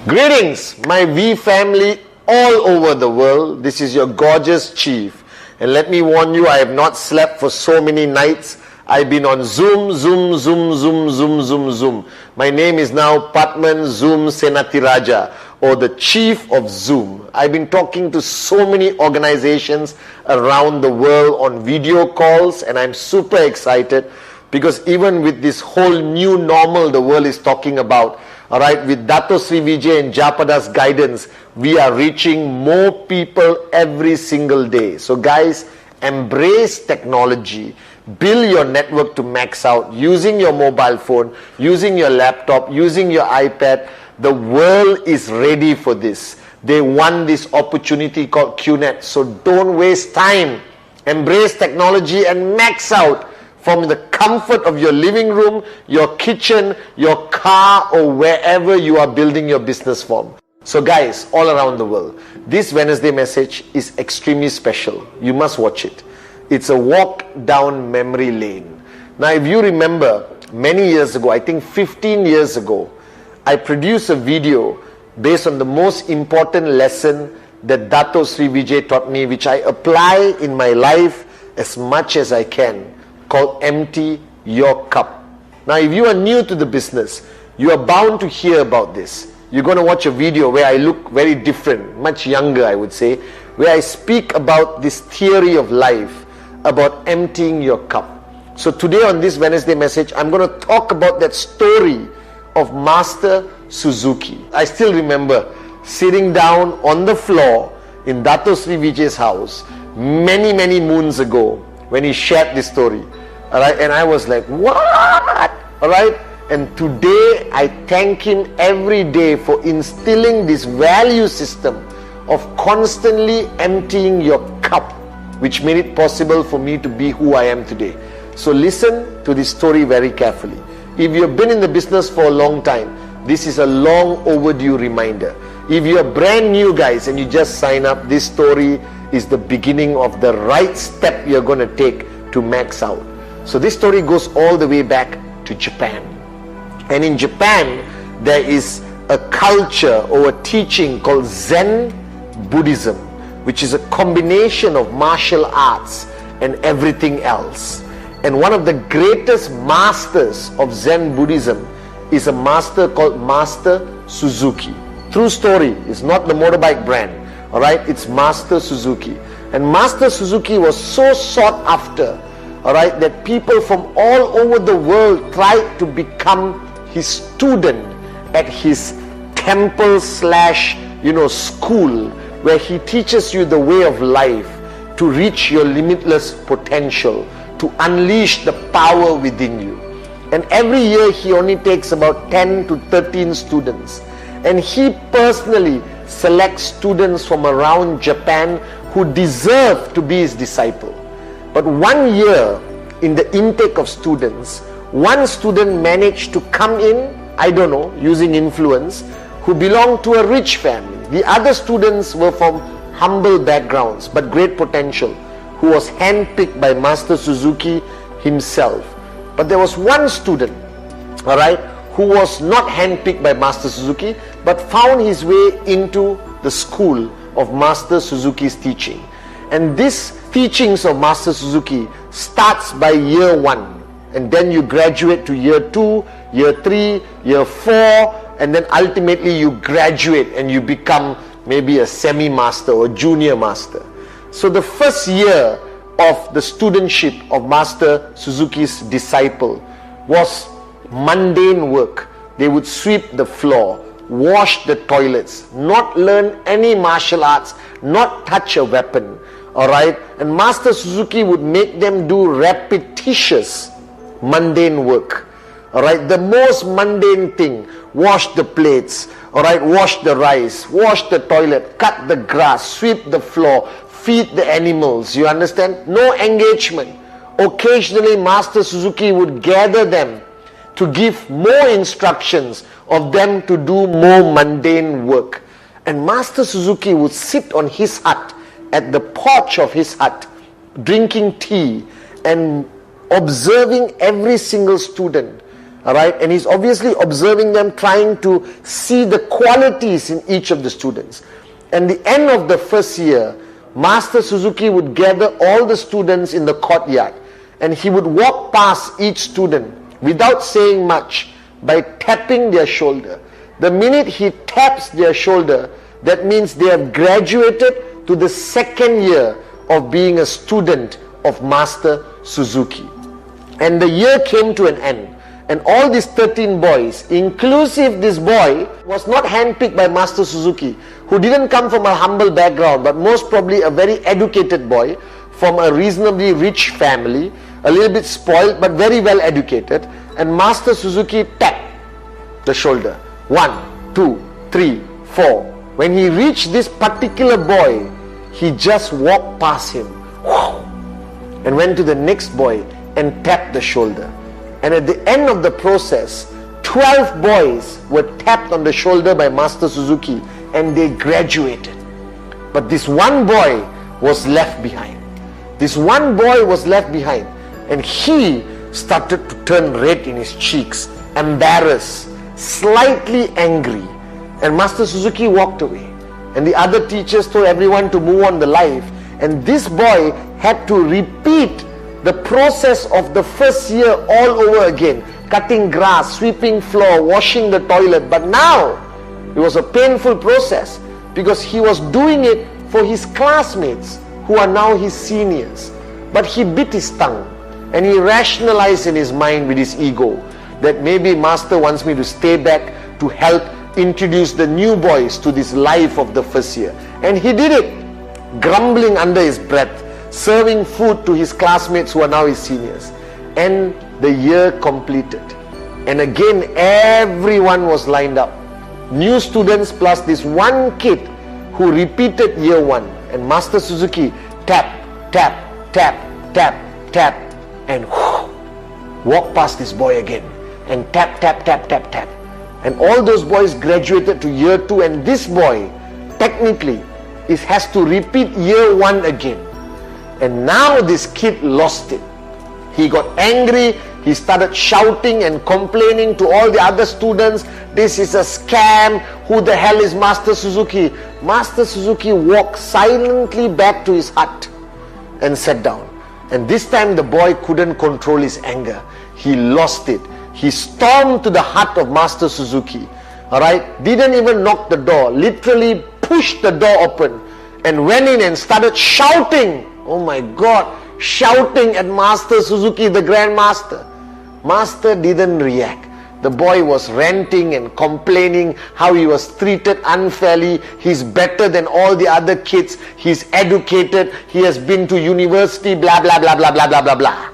Greetings, my V family all over the world. This is your gorgeous chief. And let me warn you, I have not slept for so many nights. I've been on Zoom. My name is now Bاتمان Zoom Senatiraja, or the chief of Zoom. I've been talking to so many organizations around the world on video calls, and I'm super excited because even with this whole new normal the world is talking about, all right, with Dato Sri Vijay and Japada's guidance, we are reaching more people every single day. So guys, embrace technology. Build your network to max out using your mobile phone, using your laptop, using your iPad. The world is ready for this. They want this opportunity called QNet. So don't waste time. Embrace technology and max out from the comfort of your living room, your kitchen, your car, or wherever you are building your business from. So guys, all around the world, this Wednesday message is extremely special. You must watch it. It's a walk down memory lane. Now, if you remember, many years ago, I think 15 years ago, I produced a video based on the most important lesson that Dato Sri Vijay taught me, which I apply in my life as much as I can, called Empty Your Cup. Now, if you are new to the business, you are bound to hear about this. You're going to watch a video where I look very different, much younger, I would say, where I speak about this theory of life, about emptying your cup. So today on this Wednesday message, I'm going to talk about that story of Master Suzuki. I still remember sitting down on the floor in Dato Sri Vijay's house many moons ago when he shared this story. All right, and I was like, what? All right, and today I thank him every day for instilling this value system of constantly emptying your cup, which made it possible for me to be who I am today. So listen to this story very carefully. If you've been in the business for a long time, this is a long overdue reminder. If you're brand new, guys, and you just sign up, this story is the beginning of the right step you're going to take to max out. So this story goes all the way back to Japan. And in Japan, there is a culture or a teaching called Zen Buddhism, which is a combination of martial arts and everything else. And one of the greatest masters of Zen Buddhism is a master called Master Suzuki. True story, it's not the motorbike brand, all right, it's Master Suzuki. And Master Suzuki was so sought after, all right, that people from all over the world tried to become his student at his temple slash, school, where he teaches you the way of life to reach your limitless potential, to unleash the power within you. And every year he only takes about 10 to 13 students. And he personally selects students from around Japan who deserve to be his disciple. But one year in the intake of students, one student managed to come in, I don't know, using influence, who belonged to a rich family. The other students were from humble backgrounds but great potential, who was handpicked by Master Suzuki himself. But there was one student, all right, who was not handpicked by Master Suzuki but found his way into the school of Master Suzuki's teaching. And this teachings of Master Suzuki starts by year 1, and then you graduate to year 2, year 3, year 4, and then ultimately you graduate and you become maybe a semi-master or junior master. So the first year of the studentship of Master Suzuki's disciple was mundane work. They would sweep the floor, wash the toilets, not learn any martial arts, not touch a weapon, all right? And Master Suzuki would make them do repetitious mundane work, all right? The most mundane thing: wash the plates, all right, wash the rice, wash the toilet, cut the grass, sweep the floor, feed the animals. You understand? No engagement. Occasionally Master Suzuki would gather them to give more instructions of them to do more mundane work. And Master Suzuki would sit on his hut at the porch of his hut, drinking tea and observing every single student. All right, and he's obviously observing them, trying to see the qualities in each of the students. And the end of the first year, Master Suzuki would gather all the students in the courtyard, and he would walk past each student without saying much by tapping their shoulder. The minute he taps their shoulder, that means they have graduated to the second year of being a student of Master Suzuki. And the year came to an end. And all these 13 boys, inclusive this boy, was not handpicked by Master Suzuki, who didn't come from a humble background, but most probably a very educated boy from a reasonably rich family, a little bit spoiled, but very well educated. And Master Suzuki tapped the shoulder. 1, 2, 3, 4. When he reached this particular boy, he just walked past him and went to the next boy and tapped the shoulder. And at the end of the process, 12 boys were tapped on the shoulder by Master Suzuki, and they graduated. But this one boy was left behind. This one boy was left behind, and he started to turn red in his cheeks, embarrassed, slightly angry. And Master Suzuki walked away. And the other teachers told everyone to move on the life. And this boy had to repeat the process of the first year all over again, cutting grass, sweeping floor, washing the toilet. But now it was a painful process, because he was doing it for his classmates who are now his seniors. But he bit his tongue and he rationalized in his mind with his ego that maybe Master wants me to stay back to help introduce the new boys to this life of the first year. And he did it, grumbling under his breath, serving food to his classmates who are now his seniors. And the year completed. And again, everyone was lined up. New students plus this one kid who repeated year one. And Master Suzuki tap, tap, tap, tap, tap, and walked past this boy again. And tap, tap, tap, tap, tap. And all those boys graduated to year two. And this boy, technically, has to repeat year one again. And now this kid lost it. He got angry. He started shouting and complaining to all the other students. This is a scam. Who the hell is Master Suzuki? Master Suzuki walked silently back to his hut and sat down. And this time the boy couldn't control his anger. He lost it. He stormed to the hut of Master Suzuki. Alright? Didn't even knock the door. Literally pushed the door open and went in and started shouting. Oh my God, shouting at Master Suzuki, the Grandmaster. Master didn't react. The boy was ranting and complaining how he was treated unfairly. He's better than all the other kids. He's educated. He has been to university, blah, blah, blah, blah, blah, blah, blah, blah.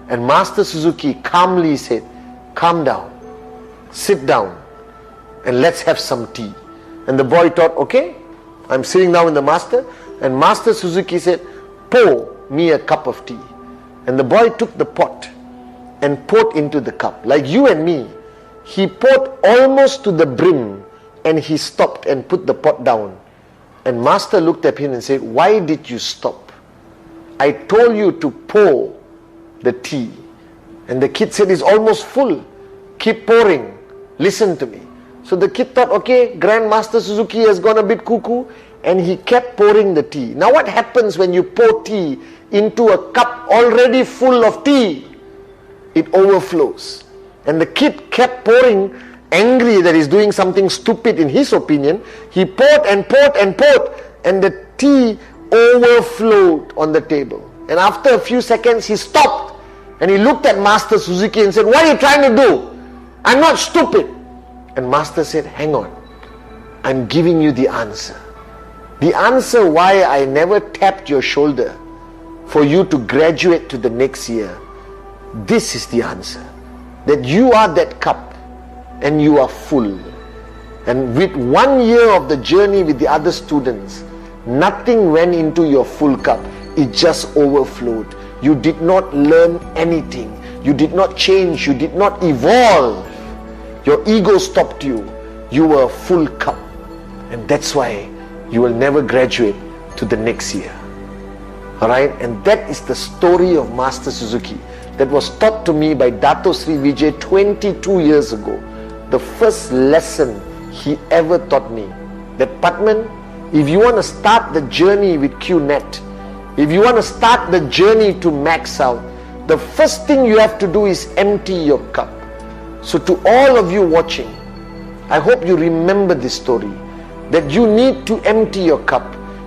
And Master Suzuki calmly said, calm down, sit down, and let's have some tea. And the boy thought, okay, I'm sitting down with the master. And Master Suzuki said, pour me a cup of tea. And the boy took the pot and poured into the cup. Like you and me, he poured almost to the brim, and he stopped and put the pot down. And Master looked at him and said, why did you stop? I told you to pour the tea. And the kid said, it's almost full. Keep pouring. Listen to me. So the kid thought, okay, Grandmaster Suzuki has gone a bit cuckoo. And he kept pouring the tea. Now what happens when you pour tea into a cup already full of tea? It overflows. And the kid kept pouring, angry that he's doing something stupid in his opinion. He poured and poured and poured, and the tea overflowed on the table. And after a few seconds, he stopped. And he looked at Master Suzuki and said, what are you trying to do? I'm not stupid. And Master said, hang on. I'm giving you the answer. The answer why I never tapped your shoulder for you to graduate to the next year. This is the answer. That you are that cup and you are full. And with 1 year of the journey with the other students, nothing went into your full cup. It just overflowed. You did not learn anything. You did not change. You did not evolve. Your ego stopped you. You were a full cup. And that's why you will never graduate to the next year. Alright, and that is the story of Master Suzuki that was taught to me by Dato Sri Vijay 22 years ago. The first lesson he ever taught me, that Patman, if you want to start the journey with QNet, if you want to start the journey to max out, the first thing you have to do is empty your cup. So to all of you watching, I hope you remember this story, that you need to empty your cup.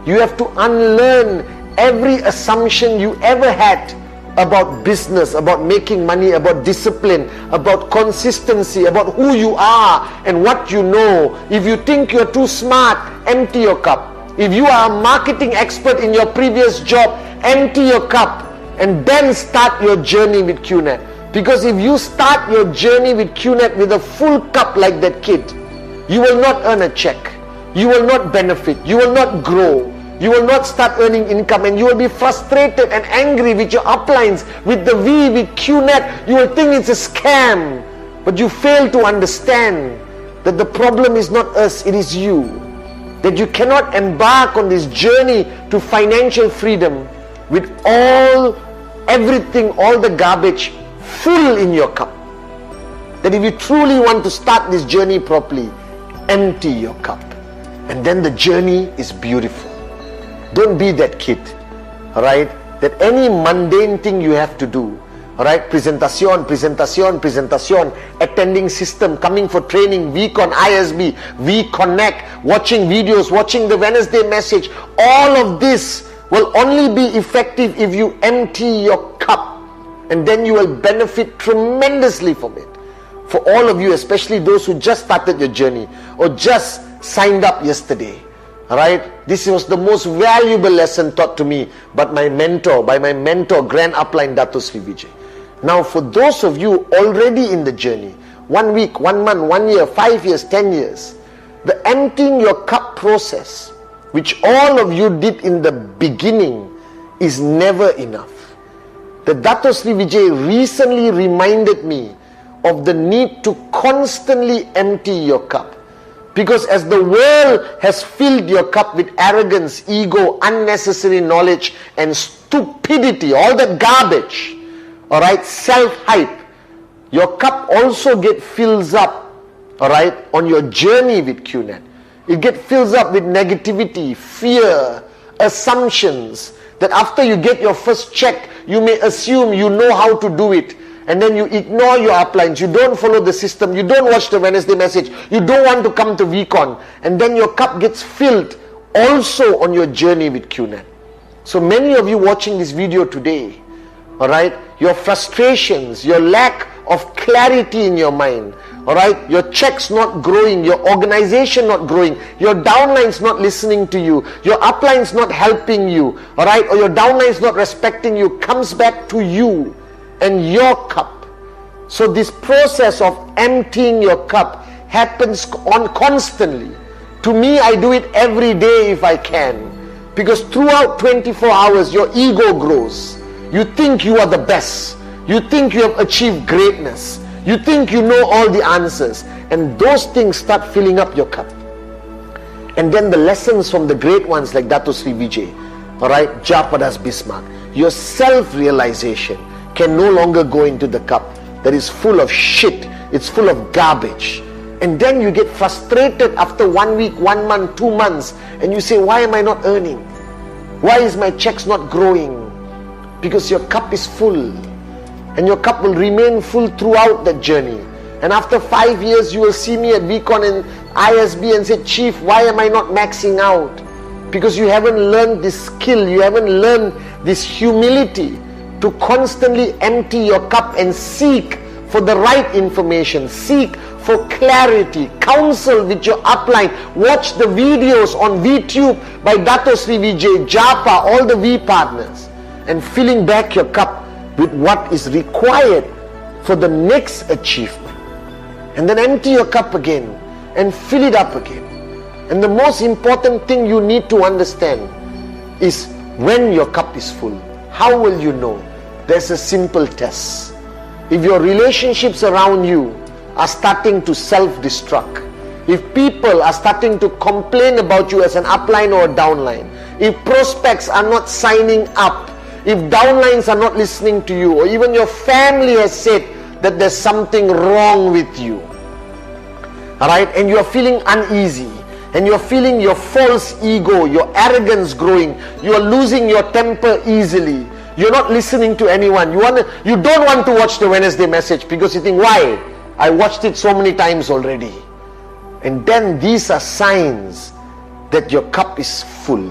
You have to unlearn every assumption you ever had about business, about making money, about discipline, about consistency, about who you are and what you know. If you think you're too smart, empty your cup. If you are a marketing expert in your previous job, empty your cup and then start your journey with QNet. Because if you start your journey with QNet with a full cup like that kid, you will not earn a check. You will not benefit. You will not grow. You will not start earning income, and you will be frustrated and angry with your uplines, with the V, with QNet. You will think it's a scam. But you fail to understand that the problem is not us, it is you. That you cannot embark on this journey to financial freedom with everything, all the garbage full in your cup. That if you truly want to start this journey properly, empty your cup. And then the journey is beautiful. Don't be that kid, alright, that any mundane thing you have to do, alright, presentation, attending system, coming for training, week on ISB, we connect, watching videos, watching the Wednesday message, all of this will only be effective if you empty your cup, and then you will benefit tremendously from it. For all of you, especially those who just started your journey or just signed up yesterday, alright, this was the most valuable lesson taught to me by my mentor, Grand Upline Dato Sri Vijay. Now for those of you already in the journey, 1 week, 1 month, 1 year, 5 years, 10 years, the emptying your cup process, which all of you did in the beginning, is never enough. The Dato Sri Vijay recently reminded me of the need to constantly empty your cup. Because as the world has filled your cup with arrogance, ego, unnecessary knowledge and stupidity, all that garbage, alright, self-hype, your cup also fills up, alright, on your journey with QNet. It fills up with negativity, fear, assumptions, that after you get your first check, you may assume you know how to do it. And then you ignore your uplines, you don't follow the system, you don't watch the Wednesday message, you don't want to come to VCon, and then your cup gets filled also on your journey with QNet. So many of you watching this video today, alright, your frustrations, your lack of clarity in your mind, alright, your checks not growing, your organization not growing, your downlines not listening to you, your uplines not helping you, alright, or your downlines not respecting you, comes back to you and your cup. So this process of emptying your cup happens constantly. To me, I do it every day if I can, because throughout 24 hours your ego grows. You think you are the best, you think you have achieved greatness, you think you know all the answers, and those things start filling up your cup. And then the lessons from the great ones like Dato Sri Vijay, alright, Japadas Bismarck, your self-realization can no longer go into the cup that is full of shit, it's full of garbage. And then you get frustrated after 1 week, 1 month, 2 months, and you say, why am I not earning? Why is my checks not growing? Because your cup is full, and your cup will remain full throughout that journey. And after 5 years, you will see me at VCon and ISB and say, Chief, why am I not maxing out? Because you haven't learned this skill, you haven't learned this humility to constantly empty your cup and seek for the right information, seek for clarity, counsel with your upline, watch the videos on VTube by Dato Sri Vijay, Japa, all the V partners, and filling back your cup with what is required for the next achievement. And then empty your cup again and fill it up again. And the most important thing you need to understand is when your cup is full. How will you know? There's a simple test. If your relationships around you are starting to self-destruct, if people are starting to complain about you as an upline or a downline, if prospects are not signing up, if downlines are not listening to you, or even your family has said that there's something wrong with you, all right, and you're feeling uneasy, and you're feeling your false ego, your arrogance growing, you're losing your temper easily, you're not listening to anyone, you don't want to watch the Wednesday message because you think, why? I watched it so many times already. And then these are signs that your cup is full.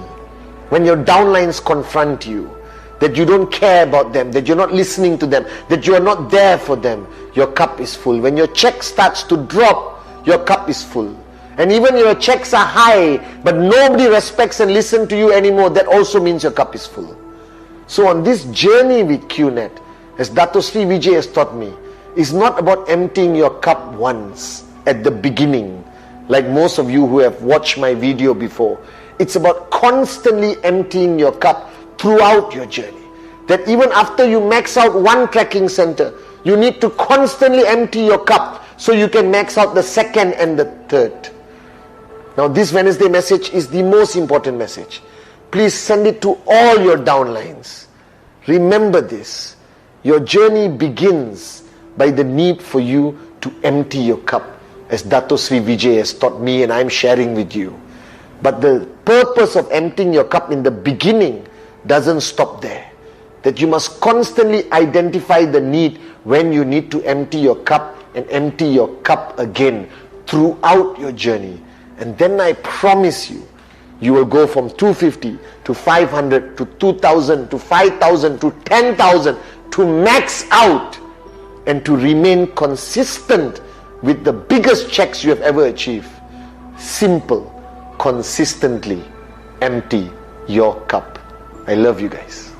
When your downlines confront you, that you don't care about them, that you're not listening to them, that you are not there for them, your cup is full. When your check starts to drop, your cup is full. And even your checks are high, but nobody respects and listens to you anymore, that also means your cup is full. So on this journey with QNet, as Dato Sri Vijay has taught me, is not about emptying your cup once at the beginning, like most of you who have watched my video before. It's about constantly emptying your cup throughout your journey. That even after you max out one tracking center, you need to constantly empty your cup so you can max out the second and the third. Now this Wednesday message is the most important message. Please send it to all your downlines. Remember this. Your journey begins by the need for you to empty your cup, as Dato Sri Vijay has taught me and I'm sharing with you. But the purpose of emptying your cup in the beginning doesn't stop there. That you must constantly identify the need when you need to empty your cup and empty your cup again throughout your journey. And then I promise you, you will go from 250 to 500 to 2000 to 5000 to 10,000 to max out and to remain consistent with the biggest checks you have ever achieved. Simple, consistently empty your cup. I love you guys.